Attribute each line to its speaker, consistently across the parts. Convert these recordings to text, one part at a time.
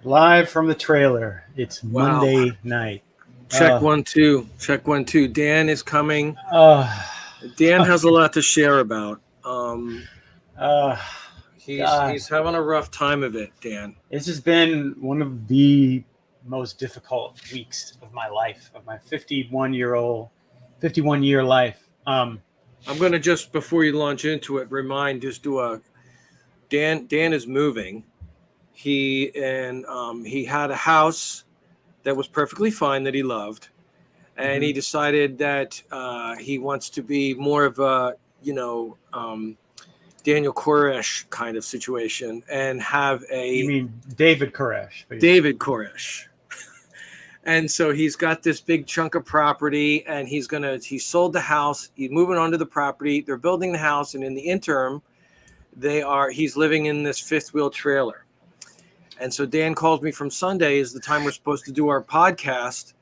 Speaker 1: Live from the trailer. It's
Speaker 2: Wow.
Speaker 1: Monday night.
Speaker 2: Check 1 2. Check 1 2. Dan is coming.
Speaker 1: Uh,
Speaker 2: Dan has a lot to share about.
Speaker 1: uh,
Speaker 2: He's
Speaker 1: God.
Speaker 2: he's having a rough time of it, Dan.
Speaker 1: This has been one of the most difficult weeks of my life, of my 51-year life.
Speaker 2: I'm gonna just before you launch into it, just do a Dan is moving. He had a house that was perfectly fine that he loved, and he decided that he wants to be more of a Daniel Koresh kind of situation and have
Speaker 1: You
Speaker 2: a
Speaker 1: mean David Koresh?
Speaker 2: David Koresh. And so he's got this big chunk of property, and he sold the house. He's moving onto the property. They're building the house, and in the interim, he's living in this fifth wheel trailer. And so Dan calls me from Sunday is the time we're supposed to do our podcast.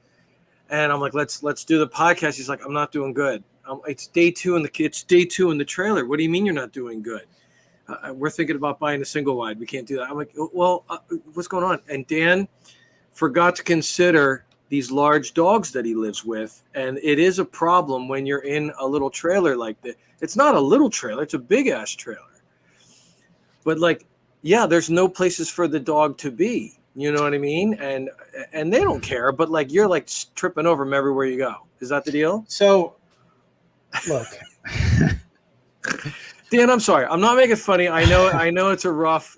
Speaker 2: And I'm like, let's do the podcast. He's like, I'm not doing good. It's day two in the trailer. What do you mean you're not doing good? We're thinking about buying a single wide. We can't do that. I'm like, well, what's going on? And Dan forgot to consider these large dogs that he lives with. And it is a problem when you're in a little trailer like that. It's not a little trailer. It's a big ass trailer. But there's no places for the dog to be. You know what I mean? And they don't care, but you're tripping over them everywhere you go. Is that the deal?
Speaker 1: So, look.
Speaker 2: Dan, I'm sorry. I'm not making it funny. I know it's a rough.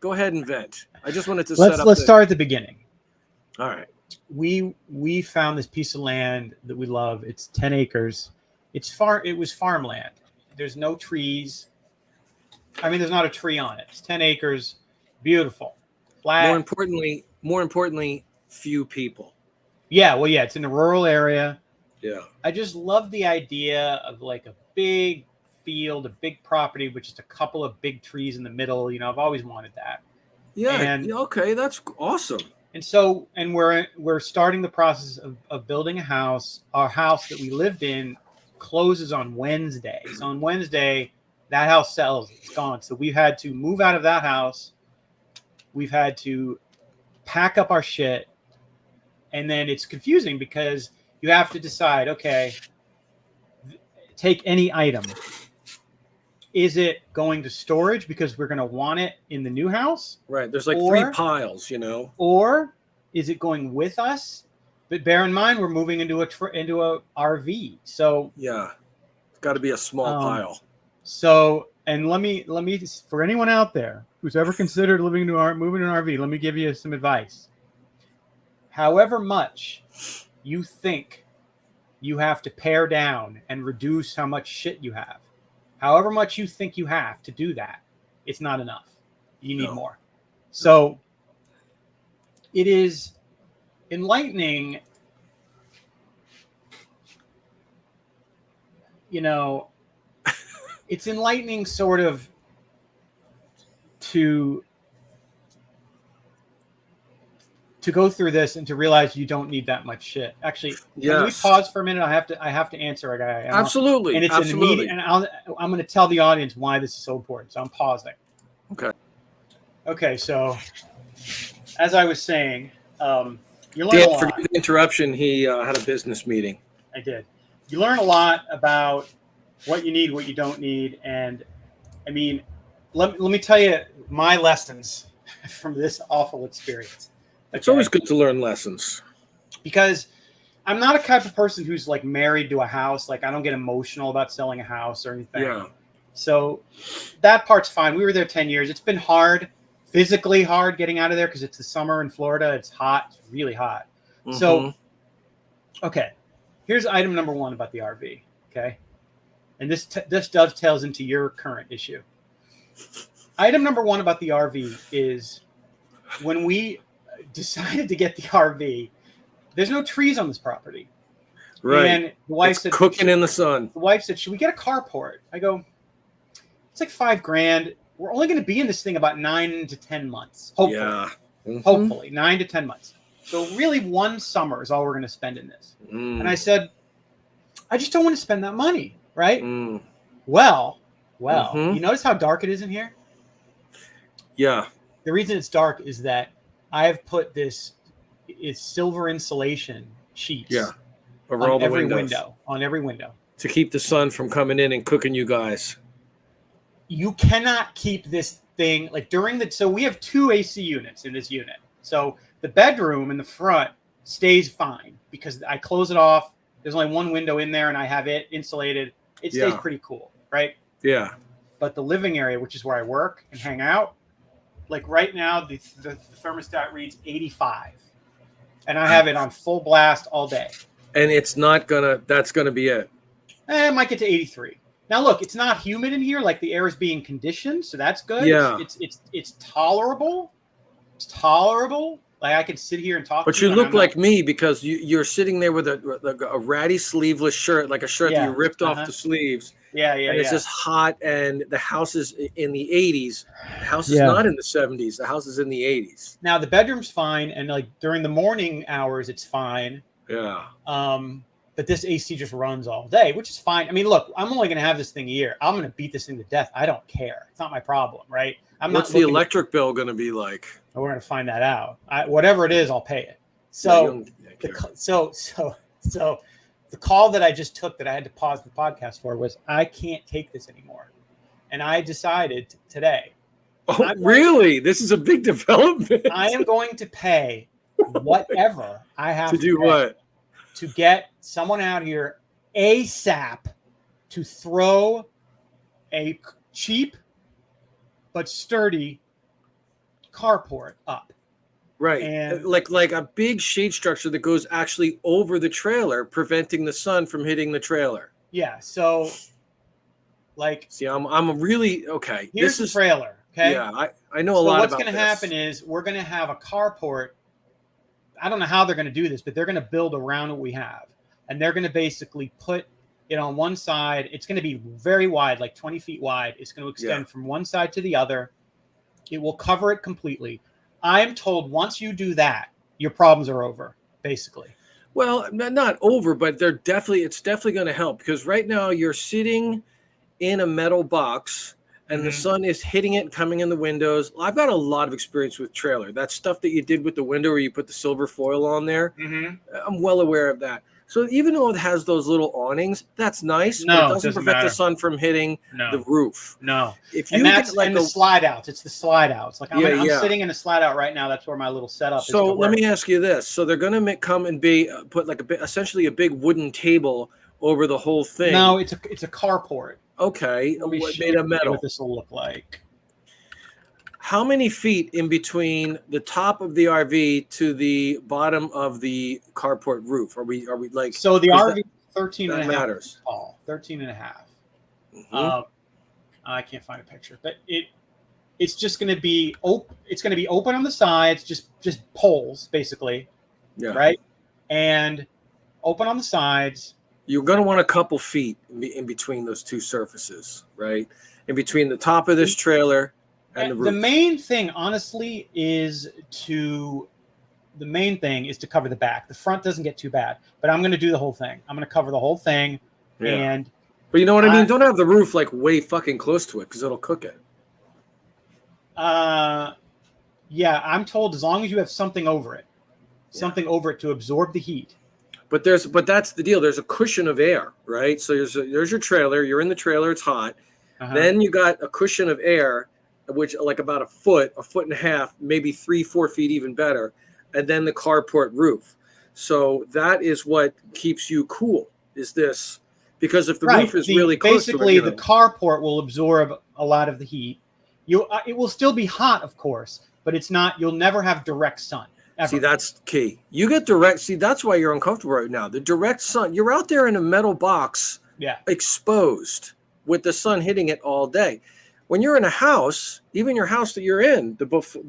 Speaker 2: Go ahead and vent. I just wanted to
Speaker 1: let's start at the beginning.
Speaker 2: All right.
Speaker 1: We found this piece of land that we love. It's 10 acres. It was farmland. There's no trees. I mean, there's not a tree on it. It's 10 acres. Beautiful. Flat.
Speaker 2: More importantly, few people.
Speaker 1: Yeah, well, it's in a rural area.
Speaker 2: Yeah.
Speaker 1: I just love the idea of a big field, a big property with just a couple of big trees in the middle. I've always wanted that.
Speaker 2: Yeah. Okay, that's awesome.
Speaker 1: And we're starting the process of building a house. Our house that we lived in closes on Wednesday. So on Wednesday, that house sells. It's gone. So we've had to move out of that house. We've had to pack up our shit. And then it's confusing because you have to decide, okay, take any item. Is it going to storage because we're going to want it in the new house?
Speaker 2: Right. There's 3 piles,
Speaker 1: Or is it going with us? But bear in mind, we're moving into a RV. So
Speaker 2: yeah, it's got to be a small pile.
Speaker 1: So, and let me for anyone out there who's ever considered moving to an RV, let me give you some advice. However much you think you have to pare down and reduce how much shit you have, however much you think you have to do that, it's not enough. You need more. So it is enlightening, it's enlightening sort of to go through this and to realize you don't need that much shit. Actually, can we pause for a minute? I have to answer a guy.
Speaker 2: Absolutely.
Speaker 1: And it's an immediate, and I'm going to tell the audience why this is so important. So I'm pausing. Okay. So as I was saying, you learn a lot.
Speaker 2: Forgive the interruption. He had a business meeting.
Speaker 1: I did. You learn a lot about what you need, what you don't need. And I mean, let me tell you my lessons from this awful experience. Okay?
Speaker 2: It's always good to learn lessons.
Speaker 1: Because I'm not a type of person who's married to a house. I don't get emotional about selling a house or anything.
Speaker 2: Yeah.
Speaker 1: So that part's fine. We were there 10 years. It's been hard, physically hard getting out of there because it's the summer in Florida. It's hot. It's really hot. Mm-hmm. So, okay. Here's item number 1 about the RV. Okay. And this dovetails into your current issue. Item number 1 about the RV is when we decided to get the RV, there's no trees on this property.
Speaker 2: Right.
Speaker 1: And the wife said,
Speaker 2: cooking in the sun.
Speaker 1: The wife said, should we get a carport? I go, it's $5,000. We're only going to be in this thing about 9 to 10 months. Hopefully.
Speaker 2: Yeah. Mm-hmm.
Speaker 1: Hopefully 9 to 10 months. So really 1 summer is all we're going to spend in this. And I said, I just don't want to spend that money. Right? Well, you notice how dark it is in here?
Speaker 2: Yeah.
Speaker 1: The reason it's dark is that I have put it's silver insulation sheets
Speaker 2: over all
Speaker 1: on
Speaker 2: the
Speaker 1: every
Speaker 2: windows.
Speaker 1: window.
Speaker 2: To keep the sun from coming in and cooking you guys.
Speaker 1: You cannot keep this thing like so we have 2 AC units in this unit. So the bedroom in the front stays fine because I close it off. There's only one window in there and I have it insulated. It stays pretty cool, right?
Speaker 2: Yeah.
Speaker 1: But the living area, which is where I work and hang out, like right now the thermostat reads 85 and I have it on full blast all day.
Speaker 2: And it's not that's gonna be it.
Speaker 1: It might get to 83. Now look, it's not humid in here, like the air is being conditioned, so that's good.
Speaker 2: Yeah.
Speaker 1: It's tolerable. It's tolerable. Like I can sit here and talk.
Speaker 2: But you look like me because you're sitting there with a ratty sleeveless shirt, like a shirt that you ripped off the sleeves.
Speaker 1: Yeah.
Speaker 2: And it's just hot, and the house is in the 80s. The house is not in the 70s. The house is in the 80s.
Speaker 1: Now the bedroom's fine, and like during the morning hours, it's fine.
Speaker 2: Yeah.
Speaker 1: But this AC just runs all day, which is fine. I mean, look, I'm only going to have this thing a year. I'm going to beat this thing to death. I don't care. It's not my problem, right?
Speaker 2: What's the electric bill going to be like?
Speaker 1: We're going to find that out. Whatever it is, I'll pay it. So, so the call that I just took that I had to pause the podcast for was I can't take this anymore, and I decided today.
Speaker 2: Oh, really? This is a big development.
Speaker 1: I am going to pay whatever I have
Speaker 2: to do what?
Speaker 1: To get someone out here ASAP to throw a cheap but sturdy carport up.
Speaker 2: Right. And like a big shade structure that goes actually over the trailer, preventing the sun from hitting the trailer.
Speaker 1: Yeah. So like
Speaker 2: see, I'm really okay.
Speaker 1: Here's the trailer. Okay.
Speaker 2: Yeah, I know a lot about this.
Speaker 1: What's gonna happen is we're gonna have a carport. I don't know how they're gonna do this, but they're gonna build around what we have. And they're going to basically put it on one side. It's going to be very wide, like 20 feet wide. It's going to extend from one side to the other. It will cover it completely. I am told once you do that, your problems are over, basically.
Speaker 2: Well, not over, but it's definitely going to help because right now you're sitting in a metal box and the sun is hitting it and coming in the windows. I've got a lot of experience with trailer. That stuff that you did with the window where you put the silver foil on there. I'm well aware of that. So even though it has those little awnings, that's nice, but it doesn't prevent the sun from hitting the roof.
Speaker 1: No.
Speaker 2: If you
Speaker 1: the slide outs, it's the slide outs. Like I'm sitting in a slide out right now. That's where my little setup is.
Speaker 2: So let me ask you this. So they're going to come and put like essentially a big wooden table over the whole thing.
Speaker 1: No, it's a carport.
Speaker 2: Okay. Made of metal.
Speaker 1: What this will look like.
Speaker 2: How many feet in between the top of the RV to the bottom of the carport roof? Are we like?
Speaker 1: So the RV is 13 and a half
Speaker 2: matters.
Speaker 1: tall. 13 and a half. I can't find a picture, but it's just going to be open. It's going to be open on the sides, just poles basically. Yeah. Right. And open on the sides.
Speaker 2: You're going to want a couple feet in between those two surfaces, right? In between the top of this trailer. And
Speaker 1: the main thing, honestly, is to cover the back. The front doesn't get too bad, but I'm going to do the whole thing. I'm going to cover the whole thing. Yeah.
Speaker 2: But you know what I mean? Don't have the roof like way fucking close to it because it'll cook it.
Speaker 1: Yeah, I'm told as long as you have something over it, to absorb the heat.
Speaker 2: But that's the deal. There's a cushion of air, right? So there's your trailer. You're in the trailer. It's hot. Then you got a cushion of air, which like about a foot and a half, maybe 3-4 feet, even better. And then the carport roof. So that is what keeps you cool is this, because if the roof is really close
Speaker 1: basically the carport will absorb a lot of the heat. It will still be hot, of course, but it's not, you'll never have direct sun. Ever.
Speaker 2: See, that's key. You get direct, see, that's why you're uncomfortable right now. The direct sun, you're out there in a metal box, exposed with the sun hitting it all day. When you're in a house, even your house that you're in, the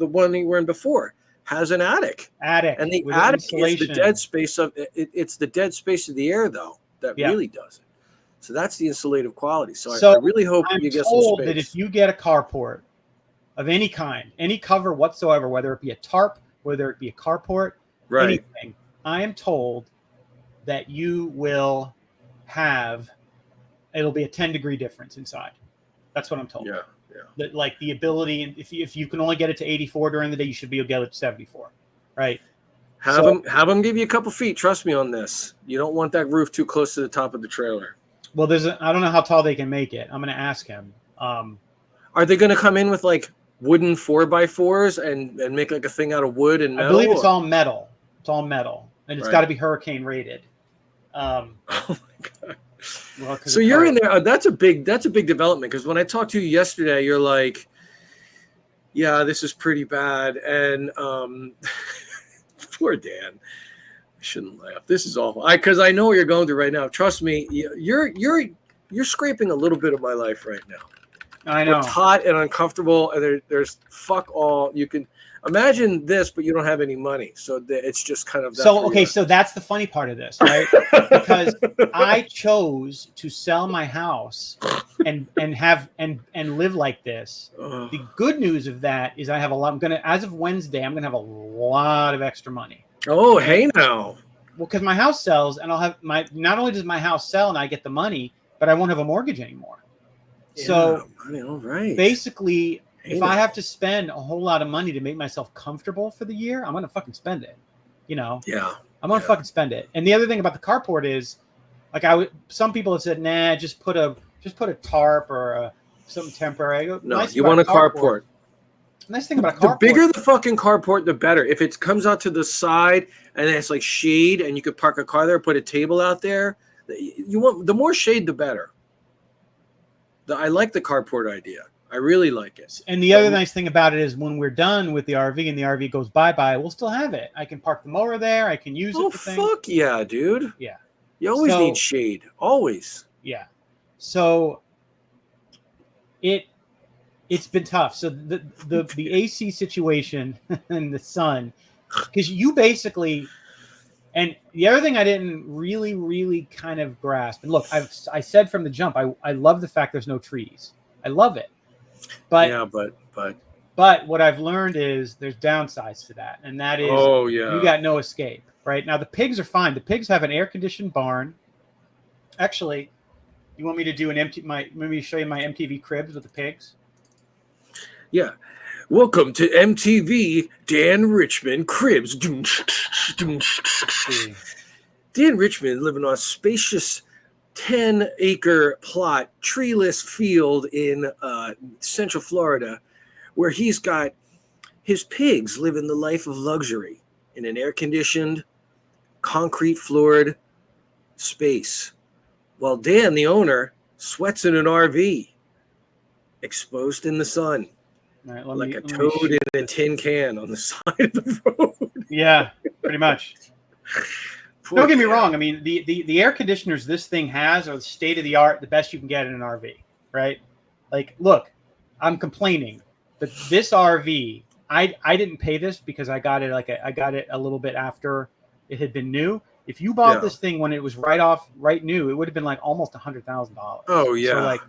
Speaker 2: one that you were in before, has an attic.
Speaker 1: And
Speaker 2: the attic is the dead space of it. It's the dead space of the air, though, that really does it. So that's the insulative quality. So I really hope you get some space.
Speaker 1: That if you get a carport of any kind, any cover whatsoever, whether it be a tarp, whether it be a carport, anything, I am told that you will have, it'll be a 10-degree difference inside. That's what I'm told.
Speaker 2: Yeah.
Speaker 1: That like the ability, if you can only get it to 84 during the day, you should be able to get it to 74. right?
Speaker 2: Have them give you a couple feet. Trust me on this. You don't want that roof too close to the top of the trailer.
Speaker 1: Well, I don't know how tall they can make it. I'm going to ask him.
Speaker 2: Are they going to come in with like wooden 4x4s and make like a thing out of wood and metal?
Speaker 1: I believe it's all metal. It's all metal, and it's got to be hurricane rated.
Speaker 2: Oh my god! Well, so you're in there. That's a big development, because when I talked to you yesterday, you're like, "Yeah, this is pretty bad," and poor Dan. I shouldn't laugh. This is awful. Because I know what you're going through right now. Trust me, you're scraping a little bit of my life right now.
Speaker 1: I know.
Speaker 2: It's hot and uncomfortable, and there's fuck all. You can imagine this, but you don't have any money, so it's just kind of.
Speaker 1: So okay, so that's the funny part of this, right? Because I chose to sell my house and live like this. The good news of that is I have a lot. As of Wednesday, I'm gonna have a lot of extra money.
Speaker 2: Oh, hey now.
Speaker 1: Well, because my house sells, and I'll have not only does my house sell and I get the money, but I won't have a mortgage anymore.
Speaker 2: Yeah,
Speaker 1: so
Speaker 2: all right.
Speaker 1: Basically, if I have to spend a whole lot of money to make myself comfortable for the year, I'm gonna fucking spend it. Yeah, I'm gonna fucking spend it. And the other thing about the carport is, like, some people have said, nah, just put a tarp or something temporary. I go,
Speaker 2: no, you want a carport.
Speaker 1: Nice thing about a carport.
Speaker 2: The bigger the fucking carport, the better. If it comes out to the side and it's like shade, and you could park a car there, put a table out there, the more shade, the better. I like the carport idea. I really like it.
Speaker 1: And the other nice thing about it is when we're done with the RV and the RV goes bye-bye, we'll still have it. I can park the mower there. I can use it for things.
Speaker 2: Fuck yeah, dude.
Speaker 1: Yeah.
Speaker 2: You always need shade. Always.
Speaker 1: Yeah. So it's been tough. So the AC situation and the sun, because you basically, and the other thing I didn't really kind of grasp, and look, I said from the jump, I love the fact there's no trees. I love it. But
Speaker 2: yeah,
Speaker 1: but what I've learned is there's downsides to that, and that is you got no escape. Right now, the pigs are fine. The pigs have an air-conditioned barn. Actually, you want me to do let me show you my MTV cribs with the pigs?
Speaker 2: Yeah. Welcome to MTV Dan Richmond Cribs. Dan Richmond living on a spacious 10-acre plot, treeless field in Central Florida, where he's got his pigs living the life of luxury in an air-conditioned, concrete-floored space, while Dan, the owner, sweats in an RV, exposed in the sun. Right, like a toad in a tin can on the side of the road.
Speaker 1: Yeah, pretty much. Don't get me wrong. I mean, the air conditioners this thing has are the state of the art, the best you can get in an RV, right? Like, look, I'm complaining, but this RV, I didn't pay this because I got it a little bit after it had been new. If you bought this thing when it was right new, it would have been like almost $100,000.
Speaker 2: Oh yeah.
Speaker 1: So like,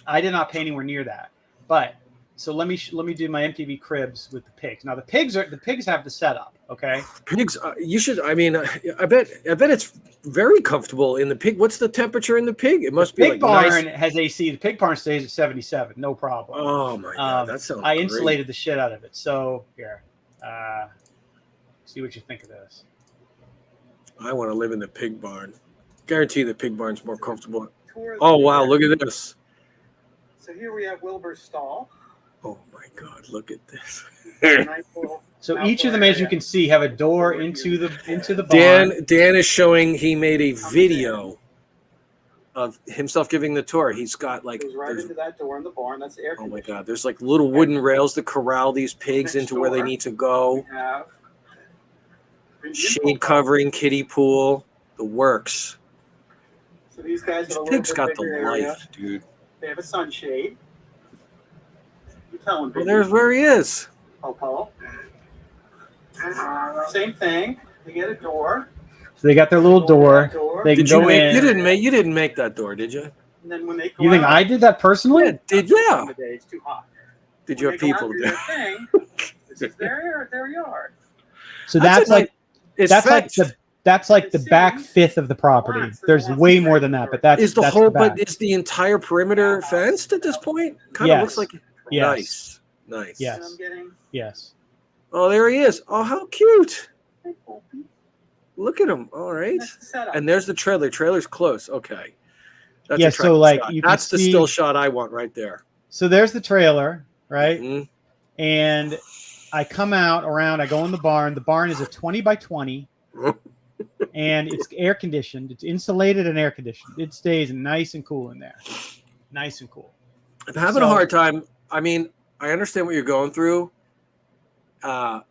Speaker 1: I did not pay anywhere near that, but. So let me do my MTV cribs with the pigs. Now the pigs have the setup. Okay.
Speaker 2: Pigs. You should. I mean, I bet it's very comfortable in the pig. What's the temperature in the pig? It must be
Speaker 1: pig
Speaker 2: like
Speaker 1: barn
Speaker 2: nice.
Speaker 1: Has AC. The pig barn stays at 77. No problem.
Speaker 2: Oh my god, that sounds.
Speaker 1: I insulated the shit out of it. So here, see what you think of this.
Speaker 2: I want to live in the pig barn. Guarantee the pig barn's more comfortable. Oh wow, look at this.
Speaker 3: So here we have Wilbur's stall.
Speaker 2: Oh my God! Look at this.
Speaker 1: So each of them, as you can see, have a door into the barn.
Speaker 2: Dan is showing he made a video of himself giving the tour. He's got like
Speaker 3: goes right into that door in the barn. That's air.
Speaker 2: Oh my God! There's like little wooden rails to corral these pigs into where they need to go. Shade covering, kiddie pool, the works.
Speaker 3: So these guys
Speaker 2: have pigs got the life, dude.
Speaker 3: They have a sunshade.
Speaker 2: Well, there's where he is.
Speaker 3: Paul. Same thing. They get a door.
Speaker 1: So they got their little door. They can go in.
Speaker 2: You didn't make that door, did you?
Speaker 3: And then when they go
Speaker 1: you think I did that personally?
Speaker 2: Yeah.
Speaker 3: It's too hot.
Speaker 2: Did you have people to do
Speaker 3: it? This is their yard.
Speaker 1: So that's like the back fifth of the property. There's way more than that, but that's
Speaker 2: is the
Speaker 1: that's
Speaker 2: whole.
Speaker 1: The back.
Speaker 2: But is the entire perimeter fenced at this point? Kind of looks like.
Speaker 1: Yes.
Speaker 2: Nice.
Speaker 1: Yes. Yes.
Speaker 2: Oh, there he is. Oh, how cute.
Speaker 3: Hey, Opie.
Speaker 2: Look at him. All right.
Speaker 3: That's the setup.
Speaker 2: And there's the trailer. Trailer's close. Okay. That's
Speaker 1: Yeah,
Speaker 2: a
Speaker 1: so, like,
Speaker 2: shot.
Speaker 1: you can
Speaker 2: That's the
Speaker 1: see-
Speaker 2: still shot I want right there.
Speaker 1: So there's the trailer, right?
Speaker 2: Mhm.
Speaker 1: And I come out around, I go in the barn. The barn is a 20 by 20 and it's air conditioned. It's insulated and air conditioned. It stays nice and cool in there. Nice and cool.
Speaker 2: I'm having a hard time. I mean, I understand what you're going through. And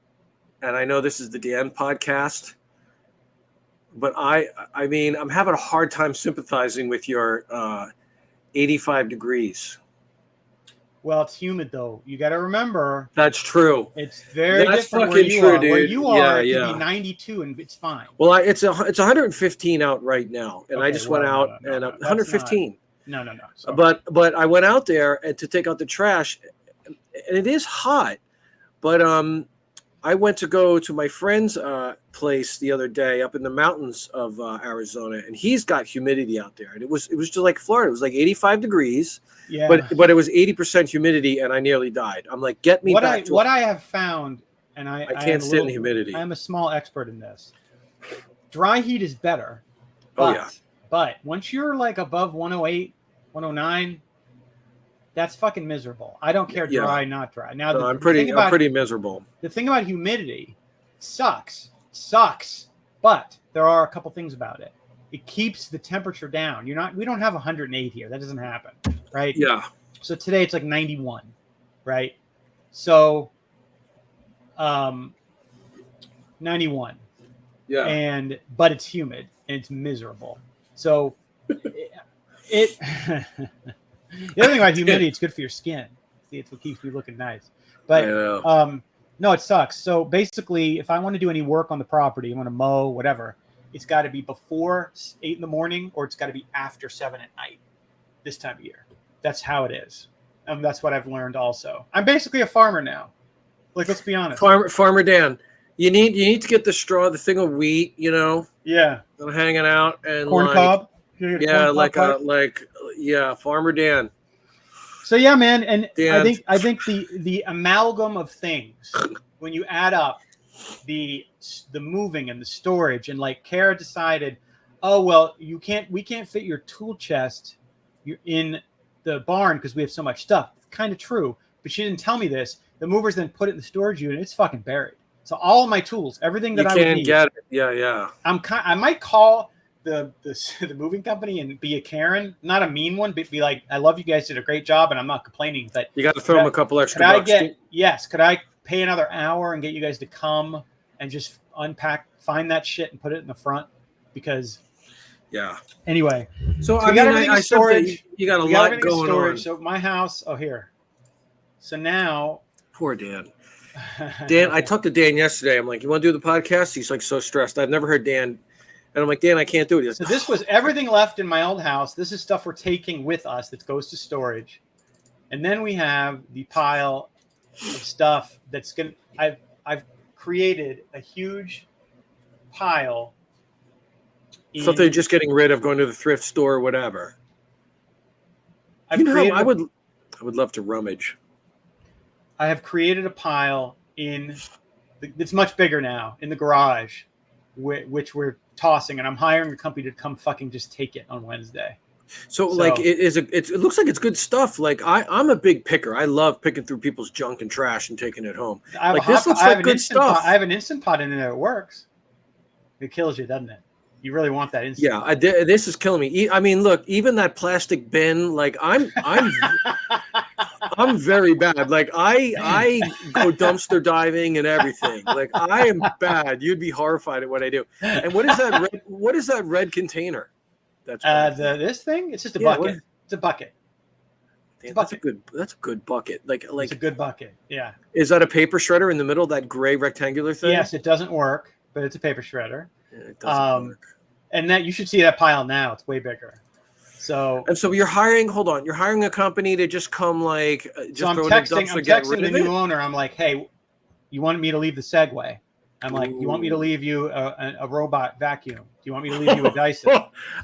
Speaker 2: I know this is the Dan podcast, but I mean, I'm having a hard time sympathizing with your 85 degrees.
Speaker 1: Well, it's humid though. You got to remember,
Speaker 2: That's true.
Speaker 1: it's very
Speaker 2: That's
Speaker 1: different where
Speaker 2: fucking
Speaker 1: you
Speaker 2: true,
Speaker 1: are. Where
Speaker 2: dude.
Speaker 1: you are, it
Speaker 2: Yeah,
Speaker 1: can be 92 and it's fine.
Speaker 2: Well, it's 115 out right now, and I
Speaker 1: Okay,
Speaker 2: just went
Speaker 1: well,
Speaker 2: out
Speaker 1: no,
Speaker 2: and
Speaker 1: that's
Speaker 2: 115.
Speaker 1: No. Sorry.
Speaker 2: But I went out there and to take out the trash, and it is hot. But I went to go to my friend's place the other day up in the mountains of Arizona, and he's got humidity out there, and it was just like Florida. It was like 85 degrees,
Speaker 1: Yeah.
Speaker 2: but it was 80% humidity, and I nearly died. I'm like, get me back to
Speaker 1: what I have found, and I
Speaker 2: can't stand the humidity.
Speaker 1: I am a small expert in this. Dry heat is better.
Speaker 2: Oh,
Speaker 1: But,
Speaker 2: yeah.
Speaker 1: But once you're like above 108, 109, that's fucking miserable. I don't care
Speaker 2: Yeah.
Speaker 1: dry, not dry. Now
Speaker 2: So
Speaker 1: the
Speaker 2: I'm
Speaker 1: thing about,
Speaker 2: pretty miserable.
Speaker 1: the thing about humidity sucks, but there are a couple things about it. It keeps the temperature down. We don't have 108 here. That doesn't happen, right?
Speaker 2: Yeah.
Speaker 1: So today it's like 91, right? So 91.
Speaker 2: Yeah.
Speaker 1: But it's humid and it's miserable. So it the other thing about humidity, it's good for your skin. See, it's what keeps you looking nice. But
Speaker 2: I know.
Speaker 1: no, it sucks. So basically, if I want to do any work on the property, I want to mow, whatever, it's got to be before 8 in the morning or it's got to be after 7 at night this time of year. That's how it is. That's what I've learned also. I'm basically a farmer now. Like, let's be honest.
Speaker 2: Farmer Dan, you need to get the thing of wheat,
Speaker 1: Yeah.
Speaker 2: hanging out and
Speaker 1: Corn
Speaker 2: like,
Speaker 1: cob.
Speaker 2: yeah,
Speaker 1: Corn cob pipe.
Speaker 2: Farmer Dan.
Speaker 1: So yeah, man, and
Speaker 2: Dan.
Speaker 1: I think the amalgam of things when you add up the moving and the storage, and like Kara decided, oh well, we can't fit your tool chest in the barn because we have so much stuff. It's kind of true, but she didn't tell me this. The movers then put it in the storage unit. It's fucking buried. So all of my tools, everything that I would need,
Speaker 2: Get it. Yeah.
Speaker 1: I might call the moving company and be a Karen, not a mean one, but be like, I love you guys, did a great job, and I'm not complaining. But
Speaker 2: You got to throw them a couple extra bucks.
Speaker 1: Could I pay another hour and get you guys to come and just unpack, find that shit and put it in the front? Because anyway,
Speaker 2: So
Speaker 1: we got everything
Speaker 2: I
Speaker 1: in storage.
Speaker 2: you got a
Speaker 1: We got
Speaker 2: lot
Speaker 1: everything in
Speaker 2: going
Speaker 1: storage.
Speaker 2: on.
Speaker 1: So my house, here. So now,
Speaker 2: Poor Dan. Dan, I talked to Dan yesterday. I'm like, you want to do the podcast? He's like so stressed. I've never heard Dan. And I'm like, Dan, I can't do it. He goes,
Speaker 1: So this was everything left in my old house. This is stuff we're taking with us that goes to storage. And then we have the pile of stuff that's I've created a huge pile.
Speaker 2: stuff they're just getting rid of, going to the thrift store or whatever. I would love to rummage.
Speaker 1: I have created a pile it's much bigger now in the garage, which we're tossing, and I'm hiring a company to come fucking just take it on Wednesday.
Speaker 2: So like it looks like it's good stuff. Like I'm a big picker. I love picking through people's junk and trash and taking it home. This looks like good stuff.
Speaker 1: I have an Instant Pot in there that works. It kills you, doesn't it? You really want that Instant Pot.
Speaker 2: This is killing me. I mean, look, even that plastic bin. Like I'm very bad. Like I go dumpster diving and everything. Like I am bad. You'd be horrified at what I do. And what is that? What is that red container? That's
Speaker 1: this thing. It's just a bucket. It's a bucket.
Speaker 2: Damn, that's a good bucket. Like
Speaker 1: it's a good bucket. Yeah.
Speaker 2: Is that a paper shredder in the middle? That gray rectangular thing?
Speaker 1: Yes, it doesn't work, but it's a paper shredder.
Speaker 2: Yeah, it doesn't work.
Speaker 1: And that you should see that pile now. It's way bigger. So
Speaker 2: you're hiring. Hold on, you're hiring a company to just come like just
Speaker 1: so I'm
Speaker 2: throw
Speaker 1: texting.
Speaker 2: in a dumpster,
Speaker 1: I'm
Speaker 2: get
Speaker 1: texting
Speaker 2: rid
Speaker 1: the
Speaker 2: of
Speaker 1: new
Speaker 2: it?
Speaker 1: owner. I'm like, hey, you want me to leave the Segway? I'm like, you want me to leave you a robot vacuum? Do you want me to leave you a Dyson?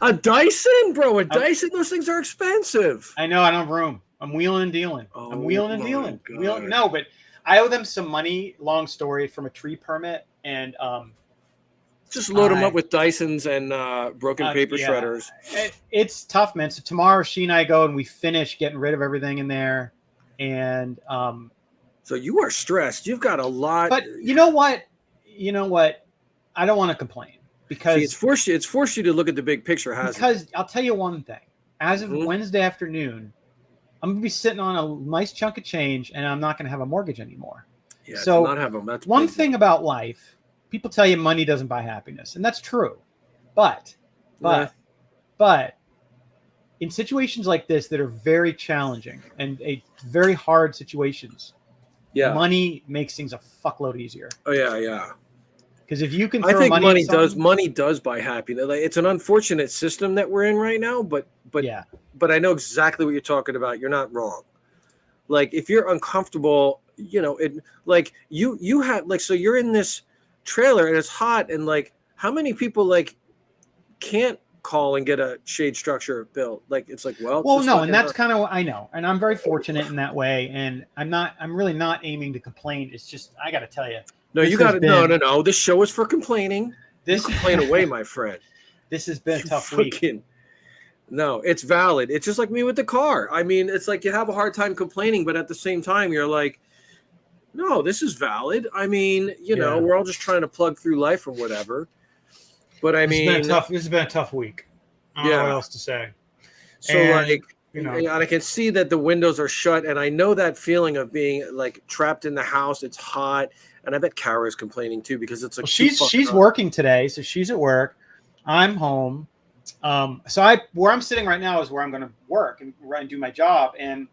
Speaker 2: A Dyson, bro. Dyson. Those things are expensive.
Speaker 1: I know. I don't have room. I'm wheeling and dealing.
Speaker 2: Oh,
Speaker 1: I'm wheeling and
Speaker 2: my
Speaker 1: dealing.
Speaker 2: God.
Speaker 1: No, but I owe them some money. Long story, from a tree permit, and
Speaker 2: Just load them up with Dysons and broken paper
Speaker 1: yeah.
Speaker 2: shredders.
Speaker 1: It's tough, man. So tomorrow, she and I go and we finish getting rid of everything in there, and
Speaker 2: So you are stressed. You've got a lot.
Speaker 1: But you know what? I don't want to complain because
Speaker 2: See, it's forced you to look at the big picture, hasn't it?
Speaker 1: Because I'll tell you one thing. As of
Speaker 2: Mhm.
Speaker 1: Wednesday afternoon, I'm gonna be sitting on a nice chunk of change, and I'm not gonna have a mortgage anymore.
Speaker 2: Yeah,
Speaker 1: So
Speaker 2: to not have them. That's
Speaker 1: one
Speaker 2: big.
Speaker 1: thing about life, people tell you money doesn't buy happiness, and that's true. But in situations like this that are very challenging and very hard situations,
Speaker 2: Yeah.
Speaker 1: money makes things a fuckload easier.
Speaker 2: Oh yeah.
Speaker 1: Because if you can,
Speaker 2: I
Speaker 1: throw
Speaker 2: think
Speaker 1: money
Speaker 2: does buy happiness. Like, it's an unfortunate system that we're in right now, but
Speaker 1: yeah,
Speaker 2: but I know exactly what you're talking about. You're not wrong. Like if you're uncomfortable, it like you have like so you're in this trailer and it's hot and like how many people like can't call and get a shade structure built? Like it's like
Speaker 1: no, and that's kind of what I know, and I'm very fortunate in that way, and I'm really not aiming to complain. It's just I got to tell you.
Speaker 2: No, you got to no. This show is for complaining. You complain away, my friend.
Speaker 1: This has been a tough week.
Speaker 2: No, it's valid. It's just like me with the car. I mean, it's like you have a hard time complaining, but at the same time, you're like, no, this is valid. I mean, we're all just trying to plug through life or whatever. But I mean,
Speaker 1: this has been a tough week. I don't know what else to say.
Speaker 2: So I can see that the windows are shut, and I know that feeling of being like trapped in the house. It's hot, and I bet Kara's complaining too because it's like
Speaker 1: she's working today, so she's at work. I'm home. So where I'm sitting right now is where I'm going to work and do my job. And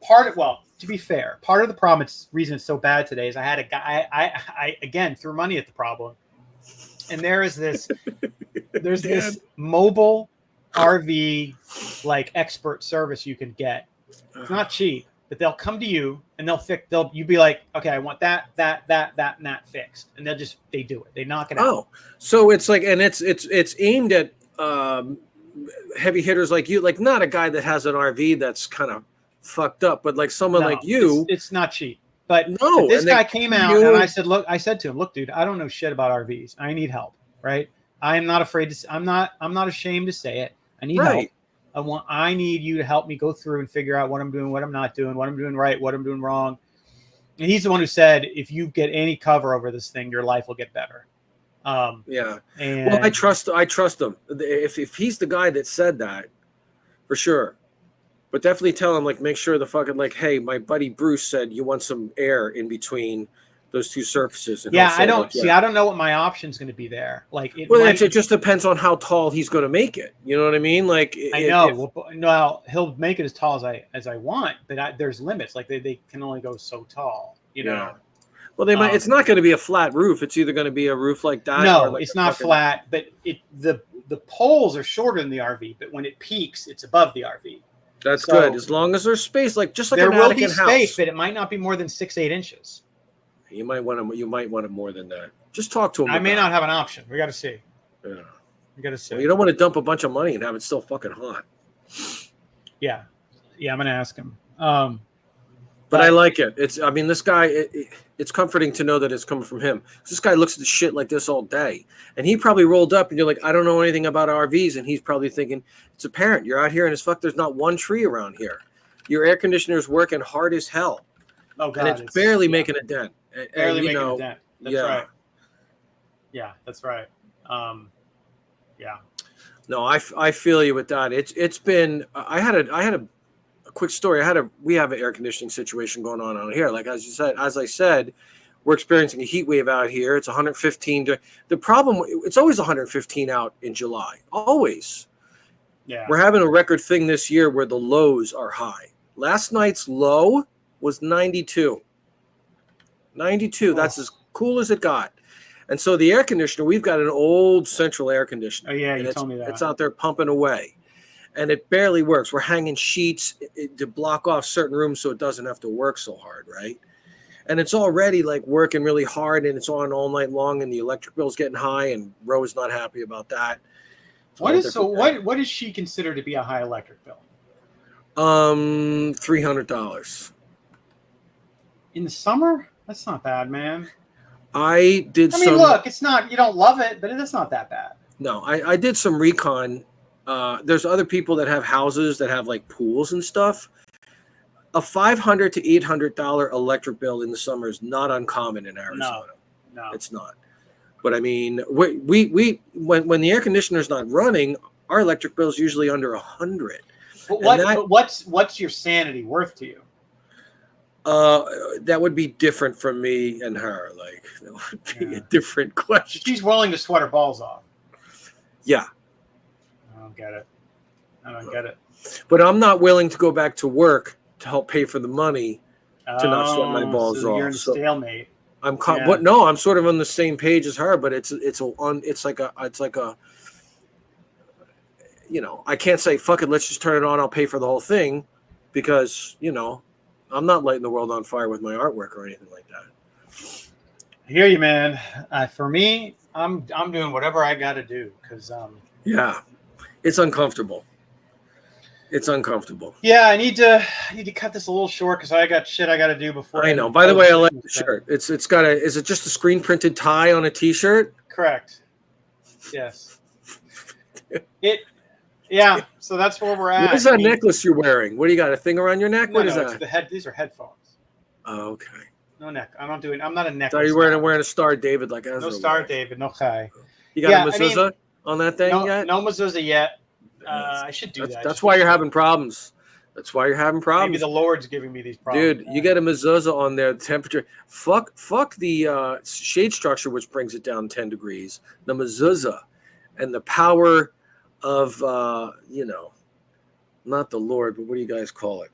Speaker 1: to be fair, part of the problem, reason it's so bad today is I had a guy. I again threw money at the problem, and there's this mobile RV like expert service you can get. It's not cheap, but they'll come to you and you'll be like, okay, I want that, and that fixed, and they do it. They knock it out.
Speaker 2: Oh, so it's like, and it's aimed at heavy hitters like you, like not a guy that has an RV that's kind of fucked up, but like someone like you.
Speaker 1: It's not cheap. But this guy came out and I said to him, look, dude, I don't know shit about RVs. I need help, right? I am not afraid to. I'm not ashamed to say it. I need help. I need you to help me go through and figure out what I'm doing, what I'm not doing, what I'm doing right, what I'm doing wrong. And he's the one who said, if you get any cover over this thing, your life will get better. And
Speaker 2: I trust him. If he's the guy that said that, for sure. But definitely tell him, like, make sure the fucking, like, hey, my buddy Bruce said you want some air in between those two surfaces. And
Speaker 1: I don't know what my option's going to be there. Like,
Speaker 2: it just depends on how tall he's going to make it. You know what I mean? Like,
Speaker 1: he'll make it as tall as I want, but there's limits. Like, they can only go so tall. You know.
Speaker 2: Well, they might. It's not going to be a flat roof. It's either going to be a roof like that.
Speaker 1: No,
Speaker 2: or
Speaker 1: it's not flat. But the poles are shorter than the RV. But when it peaks, it's above the RV.
Speaker 2: That's good. As long as there's space, just like
Speaker 1: there
Speaker 2: an
Speaker 1: will
Speaker 2: attic
Speaker 1: be
Speaker 2: and
Speaker 1: space,
Speaker 2: house.
Speaker 1: but it might not be more than 6-8 inches.
Speaker 2: You might want it more than that. Just talk to him.
Speaker 1: I may not have an option. We got to see.
Speaker 2: Yeah,
Speaker 1: we got to see.
Speaker 2: Well, you don't want to dump a bunch of money and have it still fucking hot.
Speaker 1: Yeah, I'm gonna ask him.
Speaker 2: But I like it. This guy. It's comforting to know that it's coming from him. This guy looks at the shit like this all day, and he probably rolled up. And you're like, I don't know anything about RVs, and he's probably thinking, it's apparent. You're out here, and there's not one tree around here. Your air conditioner's working hard as hell.
Speaker 1: Oh God,
Speaker 2: and it's barely making a dent.
Speaker 1: Barely making a dent. That's right.
Speaker 2: Yeah,
Speaker 1: that's right.
Speaker 2: No, I feel you with that. It's been. I had a quick story. We have an air conditioning situation going on out here. Like as I said, we're experiencing a heat wave out here. It's 115. The problem, it's always 115 out in July. Always.
Speaker 1: Yeah.
Speaker 2: We're having a record thing this year where the lows are high. Last night's low was 92. 92. Oh. That's as cool as it got. And so the air conditioner, we've got an old central air conditioner.
Speaker 1: Oh yeah, you told me that.
Speaker 2: It's out there pumping away. And it barely works. We're hanging sheets to block off certain rooms so it doesn't have to work so hard, right? And it's already like working really hard, and it's on all night long, and the electric bill's getting high, and Roe's not happy about that.
Speaker 1: What does she consider to be a high electric bill?
Speaker 2: $300.
Speaker 1: In the summer, that's not bad, man.
Speaker 2: I did
Speaker 1: I mean,
Speaker 2: some.
Speaker 1: look, it's not. You don't love it, but it's not that bad.
Speaker 2: No, I did some recon. There's other people that have houses that have like pools and stuff. A $500 to $800 electric bill in the summer is not uncommon in Arizona.
Speaker 1: No.
Speaker 2: It's not. But I mean, we when the air conditioner's not running, our electric bill is usually under $100.
Speaker 1: But what's your sanity worth to you?
Speaker 2: That would be different from me and her. Like that would be a different question.
Speaker 1: She's willing to sweat her balls off.
Speaker 2: Yeah.
Speaker 1: I don't get it.
Speaker 2: But I'm not willing to go back to work to help pay for the money to not sweat my balls
Speaker 1: so
Speaker 2: off.
Speaker 1: You're in a stalemate.
Speaker 2: But no, I'm sort of on the same page as her. But it's like a you know, I can't say fuck it. Let's just turn it on. I'll pay for the whole thing, because you know, I'm not lighting the world on fire with my artwork or anything like that.
Speaker 1: I hear you, man. For me, I'm doing whatever I got to do because
Speaker 2: yeah, it's uncomfortable. It's uncomfortable.
Speaker 1: Yeah, I need to cut this a little short because I got shit I got to do before.
Speaker 2: I know. By the way, I like the shirt. It's got a. Is it just a screen printed tie on a t-shirt?
Speaker 1: Correct. Yes. Yeah. So that's where we're at.
Speaker 2: What is that necklace you're wearing? What do you got? A thing around your neck? What is that?
Speaker 1: The head. These are headphones.
Speaker 2: Oh, okay.
Speaker 1: No neck. I'm not a necklace.
Speaker 2: Are you wearing a Star David like Ezra?
Speaker 1: No Star David. No chai.
Speaker 2: You got a mezuzah on that thing yet?
Speaker 1: No mezuzah yet. I should do that.
Speaker 2: That's why you're having problems. That's why you're having problems.
Speaker 1: Maybe the Lord's giving me these problems.
Speaker 2: Dude, you got a mezuzah on there. The temperature. Fuck the shade structure, which brings it down 10 degrees. The mezuzah and the power of, you know, not the Lord, but what do you guys call it?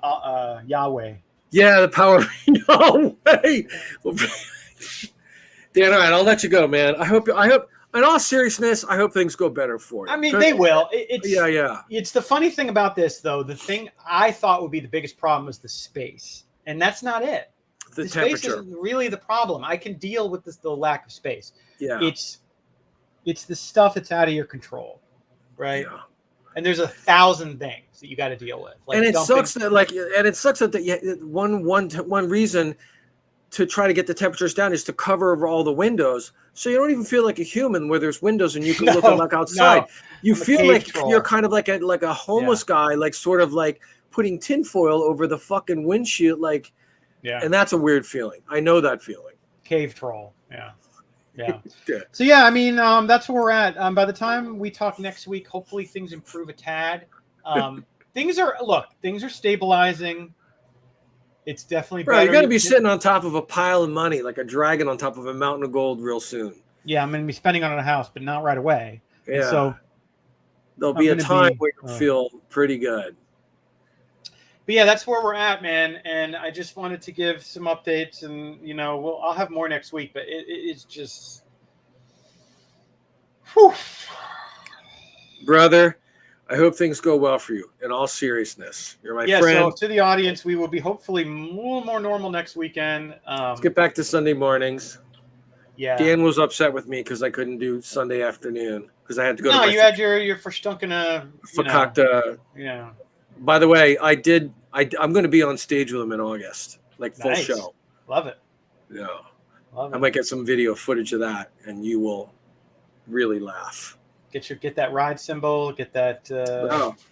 Speaker 1: Yahweh.
Speaker 2: Yeah, the power of Yahweh. Dan, all right, I'll let you go, man. I hope. In all seriousness, I hope things go better for you.
Speaker 1: I mean, they will.
Speaker 2: Yeah.
Speaker 1: It's the funny thing about this, though. The thing I thought would be the biggest problem is the space, and that's not it.
Speaker 2: The
Speaker 1: space
Speaker 2: temperature
Speaker 1: isn't really the problem. I can deal with the lack of space.
Speaker 2: Yeah.
Speaker 1: It's the stuff that's out of your control, right?
Speaker 2: Yeah.
Speaker 1: And there's 1,000 things that you got to deal with.
Speaker 2: Like, and it sucks that one reason to try to get the temperatures down is to cover over all the windows, so you don't even feel like a human where there's windows and you can look outside. You feel like you're kind of like a homeless guy, like sort of like putting tinfoil over the fucking windshield, like. Yeah. And that's a weird feeling. I know that feeling.
Speaker 1: Cave troll. Yeah. So yeah, I mean, that's where we're at. By the time we talk next week, hopefully things improve a tad. Things are stabilizing. It's definitely better.
Speaker 2: You're going to be sitting on top of a pile of money, like a dragon on top of a mountain of gold, real soon.
Speaker 1: Yeah, I'm going to be spending on a house, but not right away.
Speaker 2: Yeah.
Speaker 1: And so
Speaker 2: there'll be a time where you feel pretty good.
Speaker 1: But yeah, that's where we're at, man. And I just wanted to give some updates, and I'll have more next week. But it's just, whew.
Speaker 2: Brother, I hope things go well for you. In all seriousness, you're my friend.
Speaker 1: So to the audience, we will be hopefully a little more normal next weekend.
Speaker 2: Let's get back to Sunday mornings.
Speaker 1: Yeah.
Speaker 2: Dan was upset with me because I couldn't do Sunday afternoon because I had to go.
Speaker 1: No, you had your verstunkene.
Speaker 2: Fakakta.
Speaker 1: Yeah.
Speaker 2: By the way, I'm going to be on stage with him in August, like full show.
Speaker 1: Love it.
Speaker 2: Yeah.
Speaker 1: Love it.
Speaker 2: I might get some video footage of that, and you will really laugh.
Speaker 1: Get that ride symbol. Get that.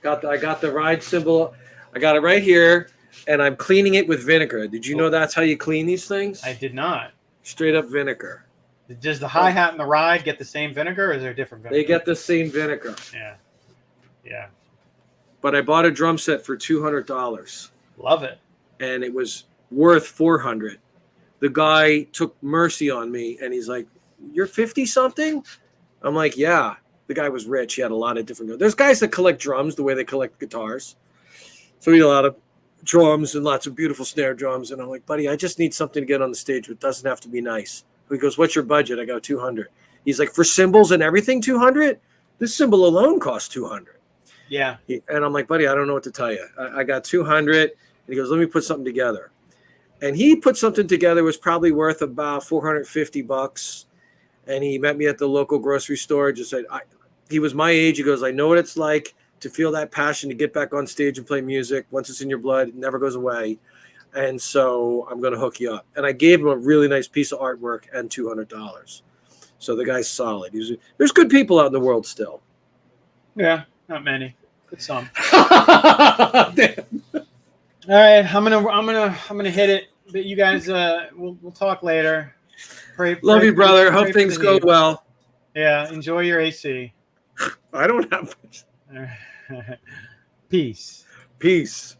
Speaker 2: I got the ride symbol. I got it right here, and I'm cleaning it with vinegar. Did you know that's how you clean these things?
Speaker 1: I did not.
Speaker 2: Straight up vinegar.
Speaker 1: Does the hi-hat and the ride get the same vinegar, or is there a different vinegar?
Speaker 2: They get the same vinegar.
Speaker 1: Yeah.
Speaker 2: But I bought a drum set for $200.
Speaker 1: Love it.
Speaker 2: And it was worth $400. The guy took mercy on me, and he's like, "You're 50-something?" I'm like, "Yeah." The guy was rich. He had a lot of different. There's guys that collect drums the way they collect guitars. So he had a lot of drums and lots of beautiful snare drums. And I'm like, "Buddy, I just need something to get on the stage. It doesn't have to be nice." He goes, "What's your budget?" I go, $200. He's like, "For cymbals and everything, $200? This cymbal alone costs $200.
Speaker 1: Yeah.
Speaker 2: And I'm like, "Buddy, I don't know what to tell you. I got $200. And he goes, "Let me put something together." And he put something together, was probably worth about $450. And he met me at the local grocery store. Just said, he was my age. He goes, "I know what it's like to feel that passion to get back on stage and play music. Once it's in your blood, it never goes away." And so I'm going to hook you up. And I gave him a really nice piece of artwork and $200. So the guy's solid. There's good people out in the world still.
Speaker 1: Yeah, not many, but some.
Speaker 2: Damn.
Speaker 1: All right, I'm gonna hit it. But you guys, we'll talk later.
Speaker 2: Love you, brother.
Speaker 1: pray
Speaker 2: Hope
Speaker 1: for
Speaker 2: things
Speaker 1: the
Speaker 2: go
Speaker 1: Heeb.
Speaker 2: well.
Speaker 1: Yeah, enjoy your AC.
Speaker 2: I don't have much.
Speaker 1: Peace.
Speaker 2: Peace.